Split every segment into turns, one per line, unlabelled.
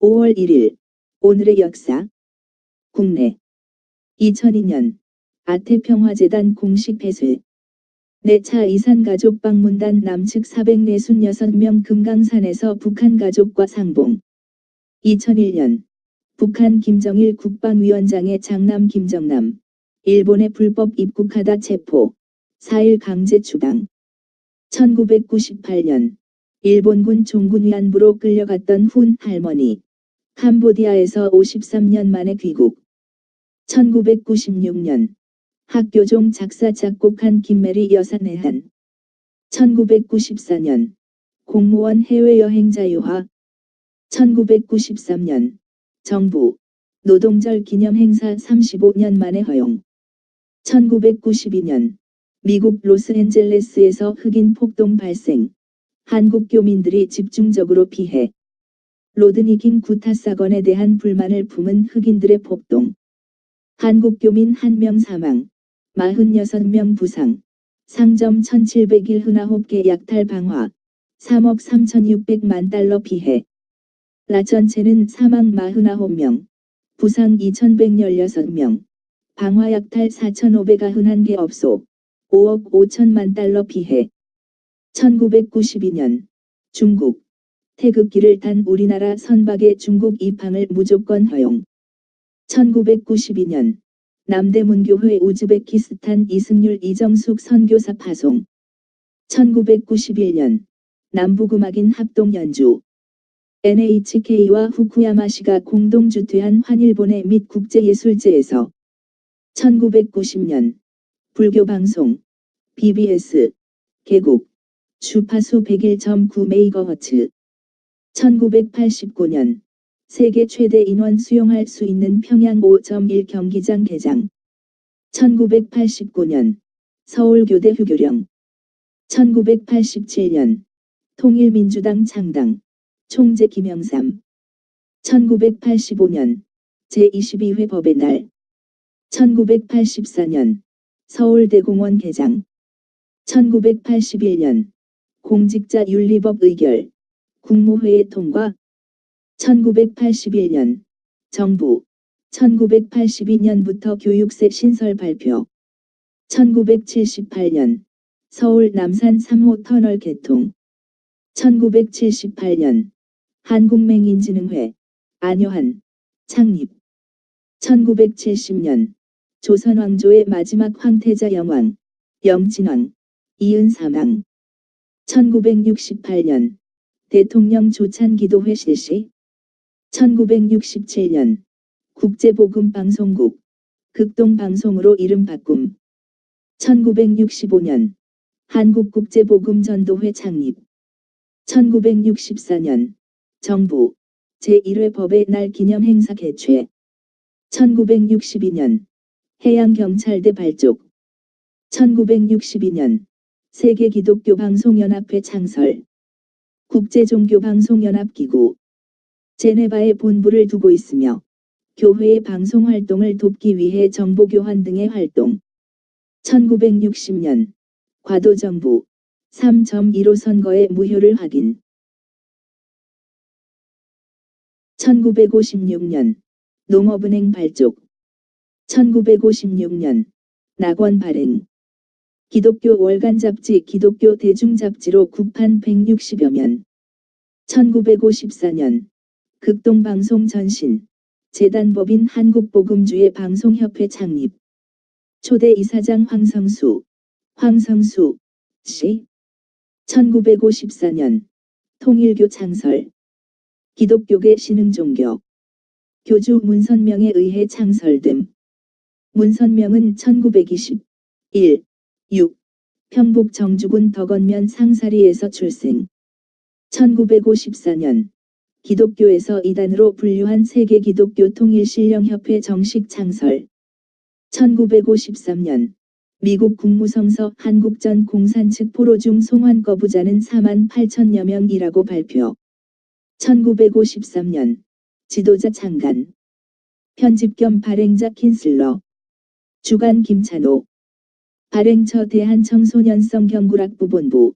5월 1일 오늘의 역사 국내 2002년 아태평화재단 공식 폐쇄 4차 이산가족 방문단 남측 446명 금강산에서 북한 가족과 상봉 2001년 북한 김정일 국방위원장의 장남 김정남 일본에 불법 입국하다 체포 4일 강제 추방 1998년 일본군 종군위안부로 끌려갔던 훈 할머니 캄보디아에서 53년 만에 귀국 1996년 학교종 작사 작곡한 김메리 여사 내한 1994년 공무원 해외여행 자유화 1993년 정부 노동절 기념행사 35년 만에 허용 1992년 미국 로스앤젤레스에서 흑인 폭동 발생 한국 교민들이 집중적으로 피해 로드니 킹 구타 사건에 대한 불만을 품은 흑인들의 폭동 한국 교민 1명 사망 46명 부상 상점 1701개 약탈 방화 3억 3600만 달러 피해 라천체는 사망 49명 부상 2116명 방화 약탈 4591개 업소 5억 5천만 달러 피해 1992년 중국 태극기를 단 우리나라 선박의 중국 입항을 무조건 허용 1992년 남대문교회 우즈베키스탄 이승률 이정숙 선교사 파송 1991년 남북음악인 합동 연주 NHK와 후쿠야마시가 공동 주최한 환일본회 및 국제예술제에서 1990년 불교방송 BBS 개국 주파수 101.9MHz 1989년 세계 최대 인원 수용할 수 있는 평양 5.1 경기장 개장 1989년 서울교대 휴교령 1987년 통일민주당 창당 총재 김영삼 1985년 제22회 법의 날 1984년 서울대공원 개장 1981년 공직자윤리법 의결 국무회의 통과 1981년 정부 1982년부터 교육세 신설 발표 1978년 서울 남산 3호 터널 개통 1978년 한국맹인진흥회 안효한 창립 1970년 조선 왕조의 마지막 황태자 영왕 영친왕 이은 사망 1968년 대통령 조찬기도회 실시 1967년 국제복음방송국 극동방송으로 이름 바꿈 1965년 한국국제복음전도회 창립 1964년 정부 제1회 법의 날 기념행사 개최 1962년 해양경찰대 발족 1962년 세계기독교방송연합회 창설 국제종교방송연합기구 제네바에 본부를 두고 있으며 교회의 방송활동을 돕기 위해 정보교환 등의 활동 1960년 과도정부 3.15 선거의 무효를 확인 1956년 농업은행 발족 1956년 낙원 발행 기독교 월간 잡지 기독교 대중잡지로 국판 160여 면 1954년 극동방송 전신 재단법인 한국복음주의 방송협회 창립 초대 이사장 황성수 씨 1954년 통일교 창설 기독교계 신흥종교 교주 문선명에 의해 창설됨 문선명은 1921 6. 평북 정주군 덕원면 상사리에서 출생 1954년 기독교에서 이단으로 분류한 세계기독교통일신령협회 정식 창설 1953년 미국 국무성서 한국전 공산 측 포로 중 송환 거부자는 48,000여 명이라고 발표 1953년 지도자 창간 편집 겸 발행자 킨슬러 주간 김찬호 발행처 대한청소년성경구락부 본부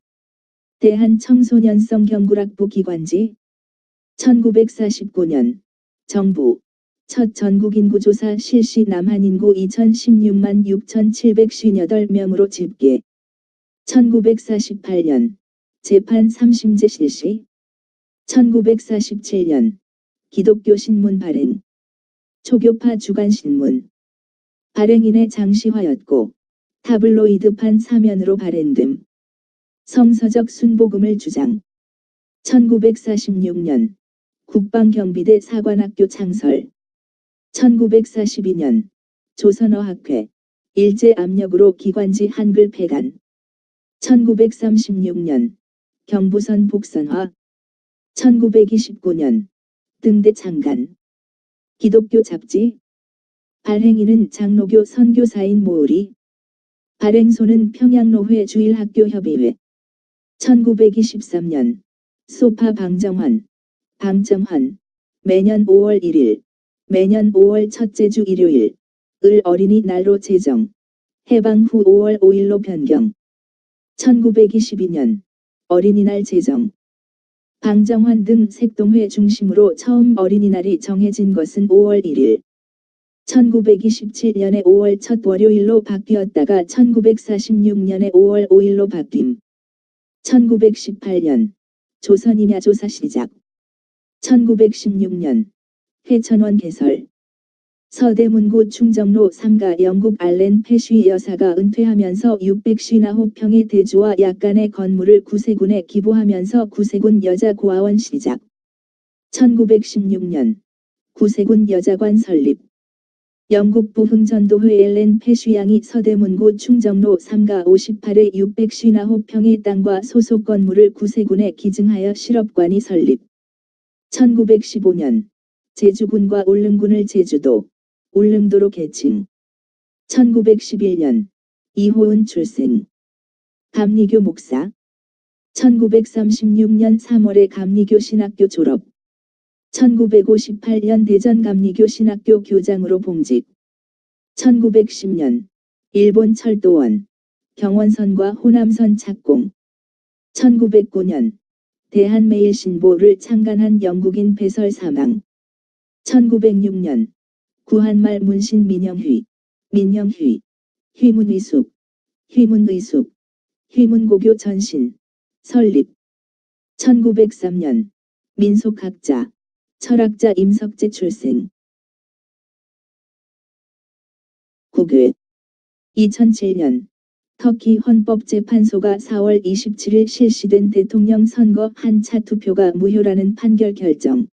대한청소년성경구락부 기관지 1949년 정부 첫 전국인구조사 실시. 남한인구 2016만 6,758명으로 집계. 1948년 재판 3심제 실시. 1947년 기독교 신문 발행. 초교파 주간신문. 발행인의 장시화였고 타블로이드판 사면으로 발행됨. 성서적 순복음을 주장. 1946년 국방경비대 사관학교 창설. 1942년 조선어학회 일제 압력으로 기관지 한글 폐간. 1936년 경부선 복선화. 1929년 등대 창간. 기독교 잡지. 발행인은 장로교 선교사인 모으리. 발행소는 평양로회 주일학교협의회. 1923년 소파 방정환. 방정환. 매년 5월 1일. 매년 5월 첫째 주 일요일. 을 어린이날로 제정. 해방 후 5월 5일로 변경. 1922년 어린이날 제정. 방정환 등 색동회 중심으로 처음 어린이날이 정해진 것은 5월 1일. 1927년에 5월 첫 월요일로 바뀌었다가 1946년에 5월 5일로 바뀜. 1918년 조선임야 조사 시작. 1916년 회천원 개설. 서대문구 충정로 3가 영국 알렌 패쉬 여사가 은퇴하면서 659평의 대주와 약간의 건물을 구세군에 기부하면서 구세군 여자고아원 시작. 1916년 구세군 여자관 설립. 영국 부흥전도회 엘렌 패쉬 양이 서대문구 충정로 3가 58의 659평의 땅과 소속 건물을 구세군에 기증하여 실업관이 설립. 1915년 제주군과 울릉군을 제주도, 울릉도로 개칭. 1911년 이호은 출생. 감리교 목사. 1936년 3월에 감리교 신학교 졸업. 1958년 대전 감리교 신학교 교장으로 봉직. 1910년 일본 철도원, 경원선과 호남선 착공. 1909년 대한매일신보를 창간한 영국인 배설 사망. 1906년 구한말 문신 민영휘, 민영휘, 휘문의숙, 휘문의숙, 휘문고교 전신, 설립. 1903년 민속학자, 철학자 임석재 출생. 국외. 2007년 터키 헌법재판소가 4월 27일 실시된 대통령 선거 한차 투표가 무효라는 판결 결정.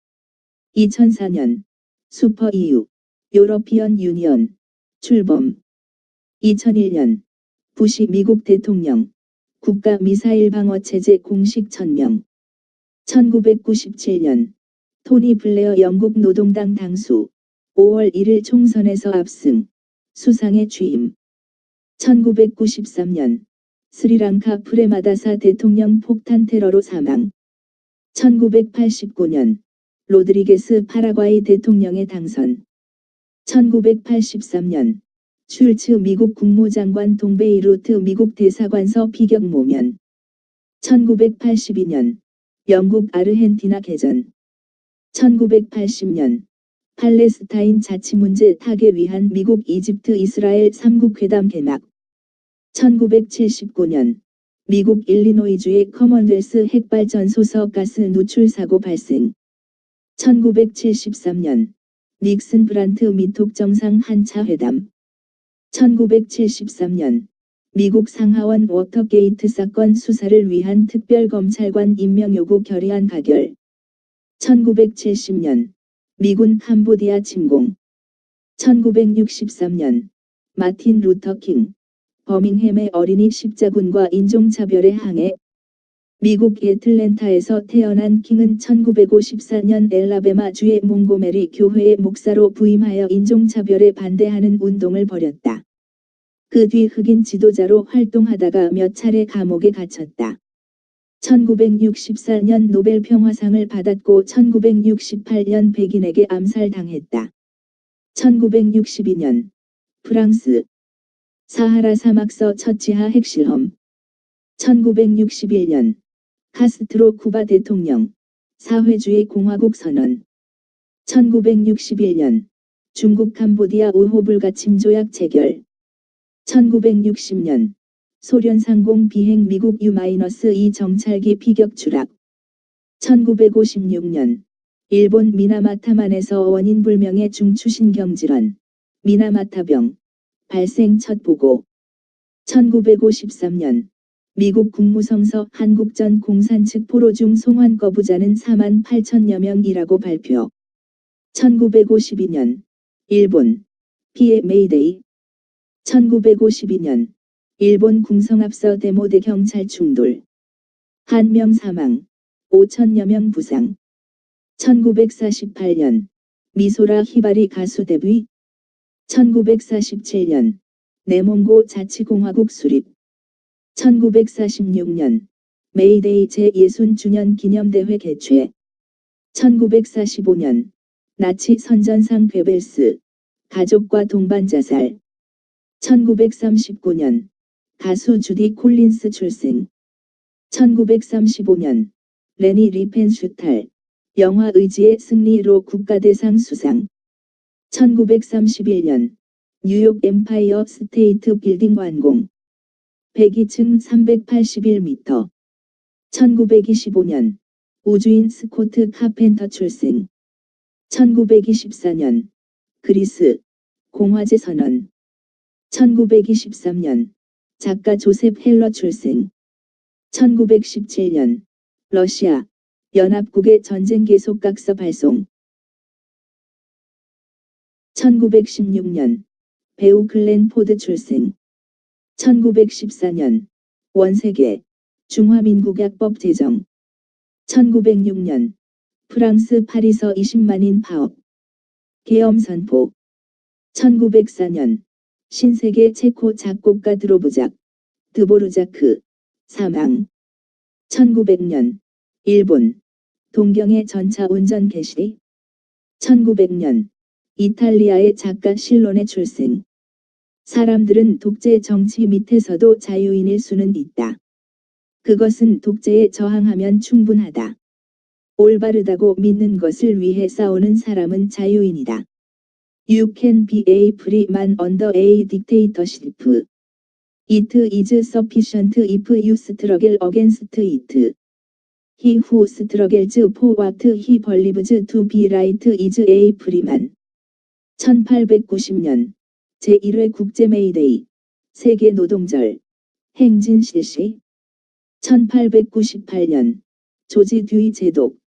2004년 슈퍼EU, 유러피언 유니언, 출범. 2001년 부시 미국 대통령, 국가 미사일 방어 체제 공식 천명. 1997년 토니 블레어 영국 노동당 당수, 5월 1일 총선에서 압승, 수상에 취임. 1993년 스리랑카 프레마다사 대통령 폭탄 테러로 사망. 1989년 로드리게스 파라과이 대통령의 당선. 1983년 슐츠 미국 국무장관 동베이루트 미국 대사관서 피격 모면. 1982년 영국 아르헨티나 개전. 1980년 팔레스타인 자치문제 타개 위한 미국 이집트 이스라엘 3국 회담 개막. 1979년 미국 일리노이주의 커먼웰스 핵발전소서 가스 누출 사고 발생. 1973년 닉슨 브란트 미톡 정상 한차 회담. 1973년 미국 상하원 워터게이트 사건 수사를 위한 특별검찰관 임명 요구 결의안 가결. 1970년 미군 캄보디아 침공. 1963년 마틴 루터 킹, 버밍햄의 어린이 십자군과 인종차별에 항해. 미국 애틀랜타에서 태어난 킹은 1954년 엘라베마주의 몽고메리 교회의 목사로 부임하여 인종차별에 반대하는 운동을 벌였다. 그 뒤 흑인 지도자로 활동하다가 몇 차례 감옥에 갇혔다. 1964년 노벨 평화상을 받았고 1968년 백인에게 암살당했다. 1962년 프랑스 사하라 사막서 첫 지하 핵실험. 1961년 카스트로 쿠바 대통령, 사회주의 공화국 선언. 1961년 중국 캄보디아 우호 불가침 조약 체결. 1960년 소련 상공 비행 미국 U-2 정찰기 피격 추락. 1956년 일본 미나마타만에서 원인 불명의 중추신 경질환 미나마타병 발생 첫 보고. 1953년 미국 국무성서 한국전 공산 측 포로 중 송환 거부자는 4만 8천여 명이라고 발표. 1952년 일본 피해 메이데이. 1952년 일본 궁성합서 데모대 경찰 충돌. 1명 사망 5천여 명 부상. 1948년 미소라 히바리 가수 데뷔. 1947년 내몽고 자치공화국 수립. 1946년 메이데이 제60주년 기념대회 개최. 1945년 나치 선전상 괴벨스 가족과 동반 자살. 1939년 가수 주디 콜린스 출생. 1935년 레니 리펜슈탈 영화 의지의 승리로 국가대상 수상. 1931년 뉴욕 엠파이어 스테이트 빌딩 완공. 102층 381m. 1925년 우주인 스코트 카펜터 출생. 1924년 그리스 공화제 선언. 1923년 작가 조셉 헬러 출생. 1917년 러시아 연합국의 전쟁 계속각서 발송. 1916년 배우 글렌 포드 출생. 1914년 원세계 중화민국약법 제정. 1906년 프랑스 파리서 20만인 파업 계엄 선포. 1904년 신세계 체코 작곡가 드로브작 드보르자크 사망. 1900년 일본 동경의 전차 운전 개시. 1900년 이탈리아의 작가 실론의 출생. 사람들은 독재 정치 밑에서도 자유인일 수는 있다. 그것은 독재에 저항하면 충분하다. 올바르다고 믿는 것을 위해 싸우는 사람은 자유인이다. You can be a free man under a dictatorship. It is sufficient if you struggle against it. He who struggles for what he believes to be right is a free man. 1890년 제1회 국제 메이데이 세계 노동절 행진 실시. 1898년 조지 듀이 제독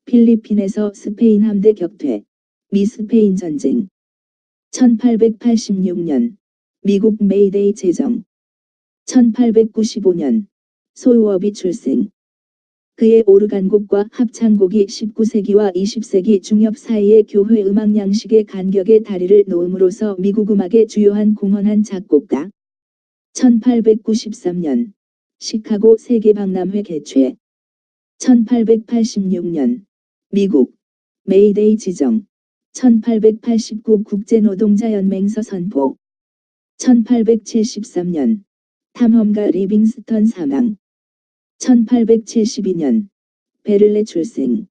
필리핀에서 스페인 함대 격퇴 미 스페인 전쟁. 1886년 미국 메이데이 제정. 1895년 소유업이 출생. 그의 오르간곡과 합창곡이 19세기와 20세기 중엽 사이의 교회 음악 양식의 간격에 다리를 놓음으로써 미국 음악의 주요한 공헌한 작곡가. 1893년 시카고 세계박람회 개최. 1886년 미국 메이데이 지정. 1889 국제노동자연맹서 선포. 1873년 탐험가 리빙스턴 사망. 1872년 베를레 출생.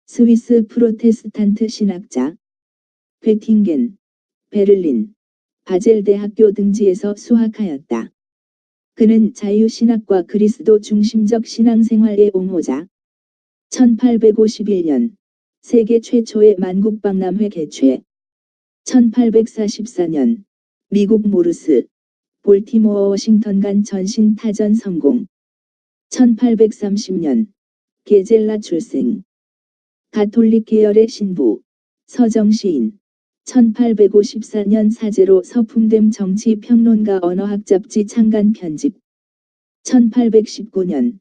스위스 프로테스탄트 신학자. 괴팅겐, 베를린, 바젤 대학교 등지에서 수학하였다. 그는 자유신학과 그리스도 중심적 신앙생활의 옹호자. 1851년 세계 최초의 만국박람회 개최. 1844년 미국 모르스, 볼티모어 워싱턴 간 전신 타전 성공. 1830년 게젤라 출생. 가톨릭 계열의 신부, 서정시인. 1854년 사제로 서품됨 정치평론가 언어학 잡지 창간 편집. 1819년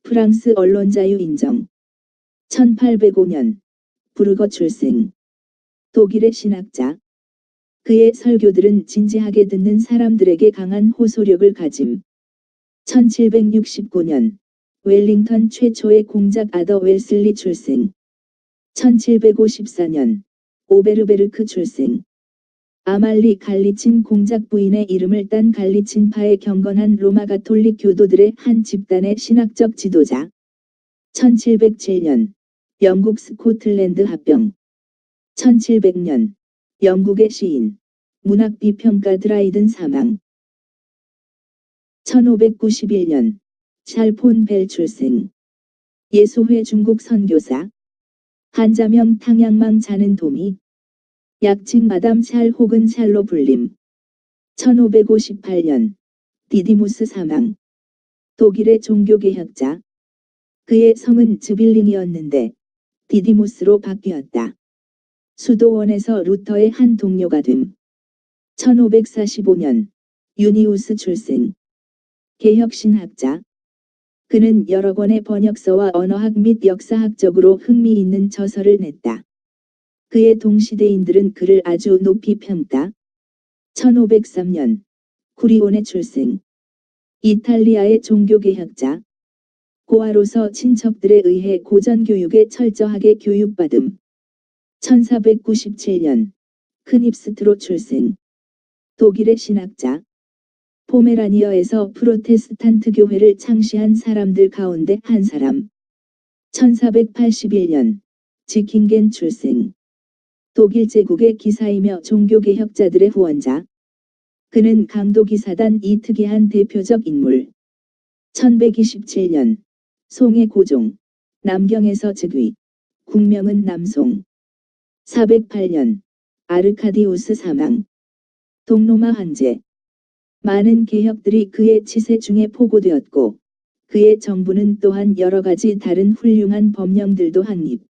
프랑스 언론자유 인정. 1805년 부르거 출생. 독일의 신학자. 그의 설교들은 진지하게 듣는 사람들에게 강한 호소력을 가짐. 1769년 웰링턴 최초의 공작 아더 웰슬리 출생. 1754년 오베르베르크 출생. 아말리 갈리친 공작 부인의 이름을 딴 갈리친파의 경건한 로마 가톨릭 교도들의 한 집단의 신학적 지도자. 1707년 영국 스코틀랜드 합병. 1700년 영국의 시인, 문학 비평가 드라이든 사망. 1591년 찰 폰 벨 출생. 예소회 중국 선교사. 한자명 탕양망 자는 도미. 약칭 마담 찰 혹은 찰로 불림. 1558년 디디무스 사망. 독일의 종교개혁자. 그의 성은 즈빌링이었는데 디디무스로 바뀌었다. 수도원에서 루터의 한 동료가 됨. 1545년 유니우스 출생. 개혁신학자. 그는 여러 권의 번역서와 언어학 및 역사학적으로 흥미있는 저서를 냈다. 그의 동시대인들은 그를 아주 높이 평가. 1503년 쿠리온의 출생. 이탈리아의 종교개혁자. 고아로서 친척들에 의해 고전교육에 철저하게 교육받음. 1497년 크닙스트로 출생. 독일의 신학자. 포메라니아에서 프로테스탄트 교회를 창시한 사람들 가운데 한 사람. 1481년 지킹겐 출생. 독일 제국의 기사이며 종교개혁자들의 후원자. 그는 강도기사단 이 특이한 대표적 인물. 1127년 송의 고종. 남경에서 즉위. 국명은 남송. 408년 아르카디우스 사망. 동로마 황제. 많은 개혁들이 그의 치세 중에 포고되었고 그의 정부는 또한 여러 가지 다른 훌륭한 법령들도 확립.